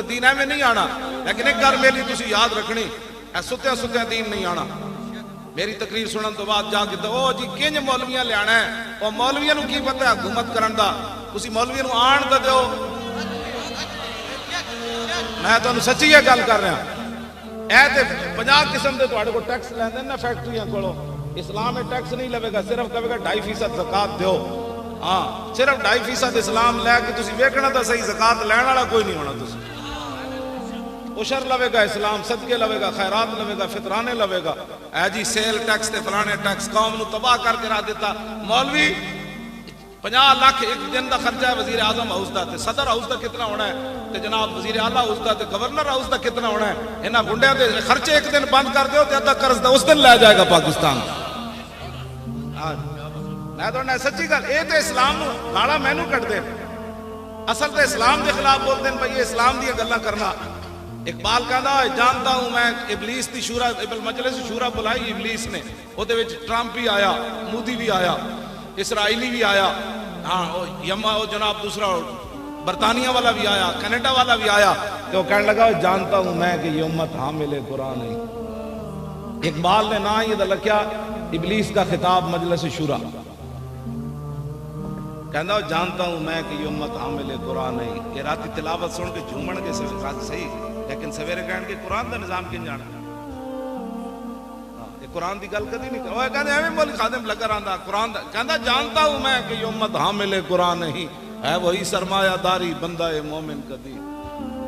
دین ہے میں نہیں آنا، لیکن ایک گھر میری تسی یاد رکھنی اے ستیاں ستیاں دین نہیں آنا۔ میری تقریر سنن تو بعد جا کے او جی کنج مولویاں لے آنا ہے، او مولویاں نو کی پتہ ہے حکومت کرن دا، تسی مولویاں نو آن دا دیو۔ میں تانوں سچی یہ گل کر رہا اے تے 50 قسم دے تواڈے کو ٹیکس لیندے نا فیکٹریاں کولوں، اسلام میں ٹیکس نہیں لوے گا، صرف کہے گا 2.5% زکات دیو۔ ہاں صرف 2.5% اسلام لے کے تسی ویکھنا تا صحیح زکات لین والا کوئی نہیں ہونا، تسی عشر لوے گا، اسلام صدقے لوے گا، خیرات لوے گا، فطرانے لوے گا۔ اے جی سیل ٹیکس تے فلانے ٹیکس قوم نو تباہ کر کے رکھ دیتا۔ مولوی 50 لاکھ ایک دن دا خرچہ ہے وزیر اعظم ہاؤس دا، تے صدر ہاؤس دا کتنا ہونا ہے، تے جناب وزیر اعلیٰ ہاؤس دا تے گورنر ہاؤس دا کتنا ہونا ہے۔ انہاں گنڈیاں دے خرچے ایک دن بند کر دیو تے ادھا قرض دا اس دن لے جائے گا پاکستان۔ میں تو سچی گل اے تے اسلام نو گالا مینوں کٹ دے، اصل تے اسلام دے خلاف بول دین بھائی اسلام دی گلاں کرنا۔ اقبال کہندا ہے جانتا ہوں میں ابلیس دی شورا مجلس شورا بلائی ابلیس نے، او دے وچ ٹرمپ بھی آیا، مودی بھی آیا، اسرائیلی بھی آیا، ہاں یما او جناب دوسرا برطانیہ والا بھی آیا، کینیڈا والا بھی آیا، کہ وہ کہنے لگا جانتا ہوں میں کہ یہ امت حامل قرآن ہے۔ اقبال نے نہ یہ لکھیا ابلیس کا خطاب مجلس شورا، کہندا جانتا ہوں میں کہ یہ امت حامل قرآن ہے۔ یہ راتی تلاوت سن کے جھومن کے صحیح، لیکن سویرے کہن کے قرآن دا نظام کن جانا، یہ قرآن دی گل کدی نہیں کرو۔ کہندے ایویں مول خادم لگا رہندا قرآن دا، کہندا جانتا ہوں میں کہ یہ امت حامل قرآن نہیں ہے، وہی سرمایہ داری بندہ مومن کدی۔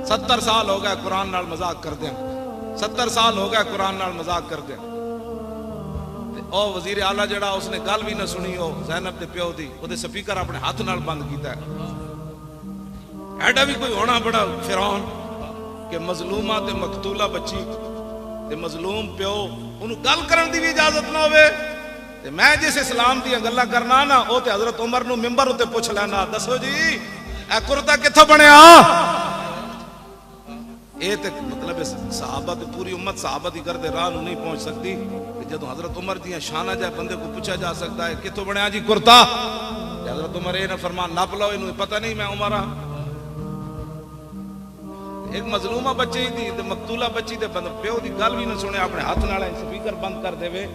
70 سال ہو گئے قرآن نال مذاق کردے، 70 سال ہو گئے قرآن نال مذاق کردے۔ او وزیر اعلیٰ جڑا اس نے گل بھی نہ سنی، او زینب دے پیو دی، او دے سپیکر اپنے ہاتھ نال بند کیتا ہے۔ ایڈا بھی کوئی ہونا بڑا فرعون کہ مظلومہ تے مقتولہ بچی تے مظلوم پیو انہوں گل کرن دی بھی اجازت نہ ہوئے۔ تے میں جس اسلام دی گلاں کرنا نا او تے حضرت عمر نو ممبر اتے پوچھ لینا، دسو جی اے کرتا کتھوں بنیا؟ اے تے مطلب صحابہ تے پوری امت صحابہ دی کردے راہ نو نہیں پہنچ سکتی، جدوں حضرت عمر دیاں شانہ جائے بندے کو پوچھا جا سکتا ہے کتھوں بنیا جی کرتا؟ حضرت عمر اے نہ فرمان نپ لو، انہوں پتہ نہیں میں عمر ہاں۔ ایک مظلومہ بچی دی تے مقتولہ بچی دے بند پیو دی گل بھی نہ سنے، اپنے ہاتھ نال سپیکر بند کر دے وے،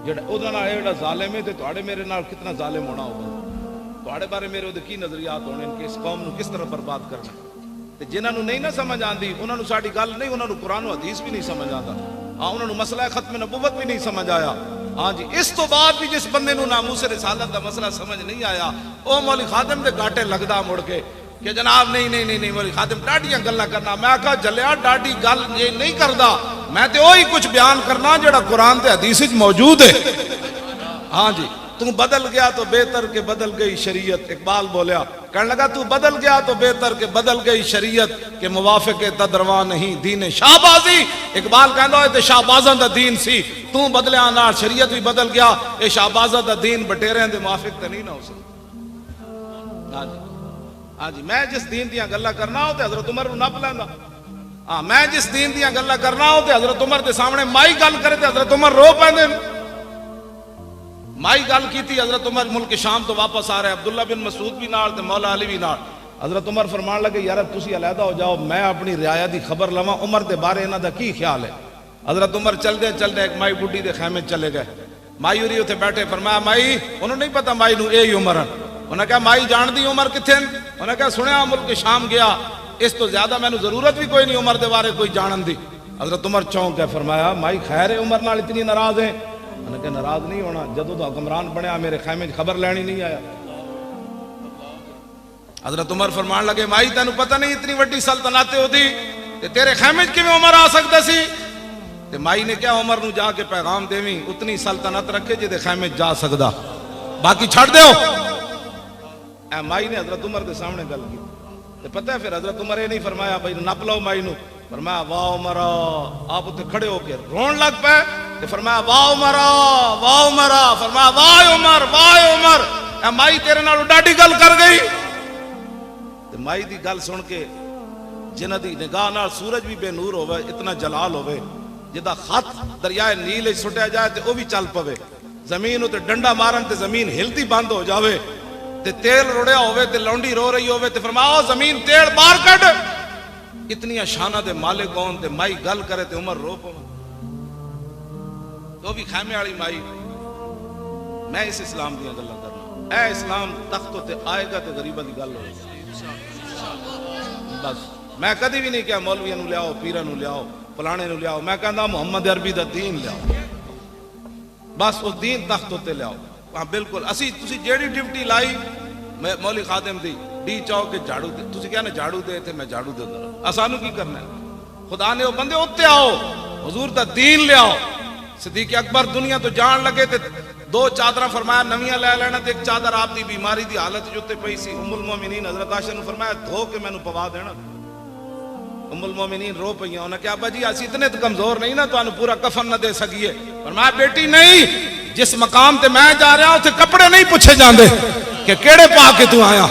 جڑا اودے نال ایڈا ظالم ہے تے تواڈے میرے نال کتنا ظالم ہونا ہوگا، تواڈے بارے میرے اودے کی نظریات ہونے کہ اس قوم نو کس طرح برباد کرنا۔ تے جنہاں نو نہیں نہ سمجھ آندی انہاں نو ساڈی گل نہیں، انہاں نو قرآن و حدیث بھی نہیں سمجھ آندا، ہاں انہاں نو مسئلہ ختم نبوت بھی نہیں سمجھ آیا۔ ہاں جی اس تو بعد بھی جس بندے نو ناموس رسالت دا مسئلہ سمجھ نہیں آیا، او مولوی خادم دے گاٹے لگدا مڑ کے کہ جناب نہیں مولوی خادم ڈاڈیاں گلاں کرنا۔ میں کہا جلیا ڈاڈی گل یہ نہیں کردا، میں تے وہی کچھ بیان کرنا جڑا قرآن تے حدیث وچ موجود ہے۔ ہاں جی تو بدل گیا تو بہتر کہ بدل گئی شریعت، اقبال بولیا، کہنے لگا تو بدل گیا تو بہتر کہ بدل گئی شریعت، کہ موافق تدروا نہیں دین شہبازی۔ اقبال کہندا ہے تے شہبازاں دا دین سی، تو بدلیا نال شریعت بھی بدل گیا، اے شہبازاں دا دین بٹیریاں دے موافق تے نہیں نہ ہو سکتا۔ ہاں جی ہاں جی میں جس دین دیاں گلاں کرنا ہو تے حضرت عمر نو نپ لیندا، ہاں میں جس دین دیاں گلاں کرنا ہو تے حضرت عمر دے سامنے مائی گل کرے تے حضرت عمر رو پیندے۔ مائی گل کیتی حضرت عمر ملک شام تو واپس آ رہے، عبداللہ بن مسعود بھی نال تے مولا علی بھی نال۔ حضرت عمر فرمان لگے یار تسی علیحدہ ہو جاؤ، میں اپنی رعایا دی خبر لواں عمر دے بارے انہاں دا کی خیال ہے۔ حضرت عمر چل دے ایک مائی بڈھی دے خیمے چلے گئے، مائی ہوری اتنے بیٹھے، فرمایا مائی، انہوں نہیں پتا مائی نو اے ہی عمر ہیں۔ انہوں نے کہا مائی جان دی عمر کتھے؟ انہوں نے کہا سنیا ملک شام گیا، اس تو زیادہ میں نے ضرورت بھی کوئی نہیں عمر دے بارے کوئی جانن دی۔ حضرت عمر چونک ہے، فرمایا مائی خیر ہے عمر نال اتنی ناراض ہے؟ انہوں نے کہا ناراض نہیں ہونا، جدوں تو حکمران بنیا میرے خیمے خبر لینی نہیں آیا۔ حضرت عمر فرمان لگے مائی تینوں پتہ نہیں اتنی وڈی سلطنت ہوتی تے تیرے خیمے کیویں عمر آ سکتا سی؟ تے مائی نے کیا عمر نو جا کے پیغام دیویں اتنی سلطنت رکھے جے دے خیمے جا سکدا، باقی چھڑ دیو۔ اے مائی نے حضرت عمر دے سامنے گل کی تے پتہ ہے پھر حضرت عمر یہ نہیں فرمایا بھائی نپ لو مائی نو، فرمایا واہ عمر، آپ اتنے کھڑے ہو کے رون لگ پے تے فرمایا واہ عمر واہ عمر، فرمایا واہ عمر واہ عمر، اے مائی تیرے نال ڈاڈی گل کر گئی۔ تے مائی دی گل سن کے جنہ دی نگاہ نال سورج بھی بے نور ہوئے، اتنا جلال ہوئے، جدا خط دریائے نیل سٹیا جائے تے او بھی چل پوے، زمین تے ڈنڈا مارن تے زمین ہلتی بند ہو جاوے، تے تیل رڑیا ہوئے تے لونڈی رو رہی ہوئے تے فرمایا زمین تیل باہر کڈ، اتنی شانہ دے مالک کون تے مائی گل کرے تے عمر رو پو تو بھی خیمے والی مائی میں اس اسلام دیا گلا کرنا اے اسلام تختوں تے آئے گا تے غریبہ دی گل ہوگی بس میں کدی بھی نہیں کہا مولویاں نو لیاؤ پیراں نو لیاؤ فلانے نو لیاؤ میں کہندا محمد عربی دا دین لیاؤ بس اس دین تختوں تے لیاؤ ہاں بالکل اسی تسی جیڑی ڈیوٹی لائی مولوی خادم دی ڈی چاؤ کے جھاڑو دے تسی کہنا جھاڑو دے تھے میں جھاڑو دے دوں اسانو کی کرنا ہے خدا نے وہ بندے اوتے آؤ حضور دا دین لے آؤ صدیق اکبر دنیا تو جان لگے تے دو چادرہ فرمایا نویاں لے لینا تے ایک چادر آپ دی بیماری دی حالت جو تے پئی سی ام المومنین حضرت عائشہ نے فرمایا دھو کے مینوں پوا دینا ام المومنین رو پئیاں انہاں کہا ابا جی اسی اتنے تے کمزور نہیں نا تانوں پورا کفن نہ دے سکیے فرمایا بیٹی نہیں جس مقام تے میں جا رہا ہوں تے کپڑے نہیں پوچھے جاندے کہ کیڑے پا کے تو آیا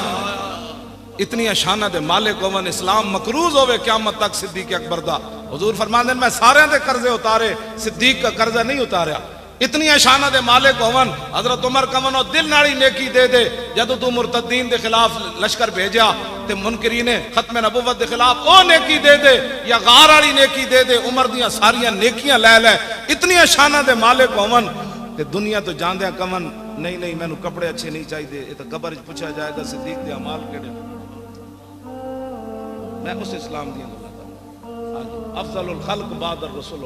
اتنی شانہ دے مالک ہون اسلام مقروض ہوئے قیامت تک صدیق اکبر دا حضور فرماندے میں سارے دے قرضے اتارے صدیق کا قرضہ نہیں اتاریا اتنی شانہ دے مالک ہون حضرت عمر کمن اور دل ناڑی نیکی دے دے جدو تو مرتدین دے خلاف لشکر بھیجا تے منکرین ختم نبوت دے خلاف او نیکی دے دے یا غار والی نیکی دے دے عمر دیاں ساریاں نیکیاں لے لے اتنی شانہ دے مالک ہون تے دنیا تو جاندیاں کمن نہیں نہیں میں نو کپڑے اچھے نہیں چاہیے یہ تو قبر پوچھا جائے گا صدیق دے اعمال کیڑے میں اس اسلام دی گل کردا افضل الخلق بعد الرسول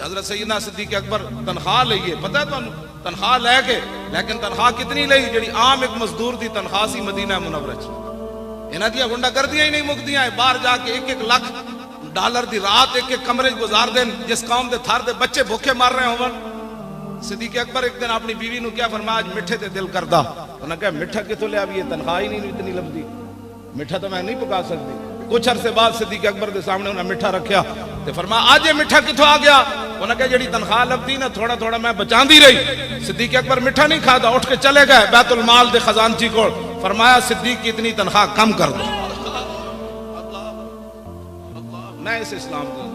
حضرت سیدنا صدیق اکبر تنخواہ لئیے پتہ ہے تانوں تنخواہ لے کے لیکن تنخواہ کتنی لئی جڑی عام ایک مزدور دی تنخواہ سی مدینہ منورہ چ انہاں دی گنڈا گردیاں ہی نہیں مکدیاں باہر جا کے ایک ایک لاکھ ڈالر دی رات ایک ایک کمرے گزار دین جس قوم دے تھار دے بچے بھوکے مار رہے ہون صدیق اکبر ایک دن اپنی بیوی نو کیا فرمایا آج مٹھے تے دل کردا انہاں کہا مٹھا کتوں لے آوی تنخواہ ہی نہیں اتنی لبدی مٹھا تو میں نہیں پکا سکتی کچھ عرصے بعد صدیق اکبر دے سامنے انہاں مٹھا رکھیا تے فرمایا آج یہ مٹھا کتوں آ گیا انہاں کہا جڑی تنخواہ لبدی نا تھوڑا تھوڑا میں بچاندی رہی صدیق اکبر مٹھا نہیں کھادا اٹھ کے چلے گئے بیت المال دے خزانچی کو فرمایا صدیق کی اتنی تنخواہ کم کر دو میں اس اسلام دے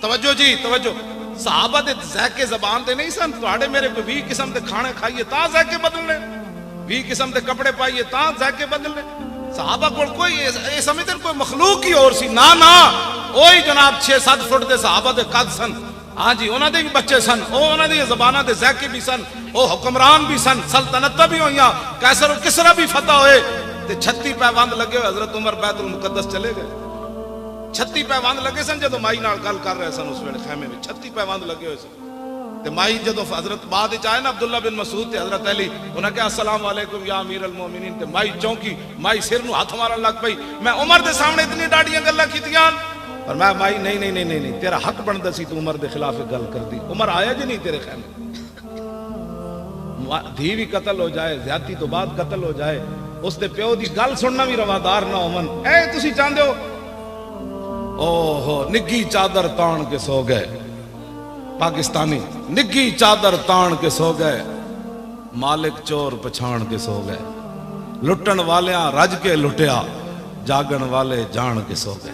توجہ جی توجہ صحابہ دے ذائقے زبان دے نہیں سن تواڈے میرے کو 20 قسم دے کھانے کھائیے تا ذائقے بدلنے 20 قسم دے کپڑے پائیے تا ذائقے بدلنے صحابہ کو کوئی یہ سمجھتے کوئی مخلوق ہی اور سی نا وہی جناب 6-7 فٹ دے صحابہ دے قد سن ہاں جی انہاں دے بھی بچے سن انہاں دے زباناں دے ذائقے بھی سن او حکمران بھی سن سلطنتاں بھی ہوئیاں قیصر و کسرا بھی فتح ہوئے تے 36 پیوند لگے ہوئے حضرت عمر بیت المقدس چلے گئے 36 پیوند لگے سن جدو مائی نال گل کر رہے سن اس ویلے خیمے میں 36 پیوند لگے ہوئے سن تے مائی جدو حضرت بعد وچ آئے نا عبداللہ بن مسعود تے حضرت علی انہاں کہا السلام علیکم یا امیر المومنین تے مائی چونکی مائی سر نو ہاتھ مارن لگ پئی میں عمر دے سامنے اتنی ڈاڈیاں گلاں کیتیاں اور میں مائی نہیں تیرا حق بندا سی تو عمر دے خلاف گل کردی عمر آیا جی نہیں تیرے خیمے دھی بھی قتل ہو جائے زیادتی تو بعد قتل ہو جائے اس دے پیو دی گل سننا بھی روادار نہ ہون اے تسی چاہندے ہو اوہو نگی چادر تان کے سو گئے پاکستانی نگی چادر تان کے سو گئے مالک چور پچھان کے سو گئے لٹن والیاں رج کے لٹیا جاگن والے جان کے سو گئے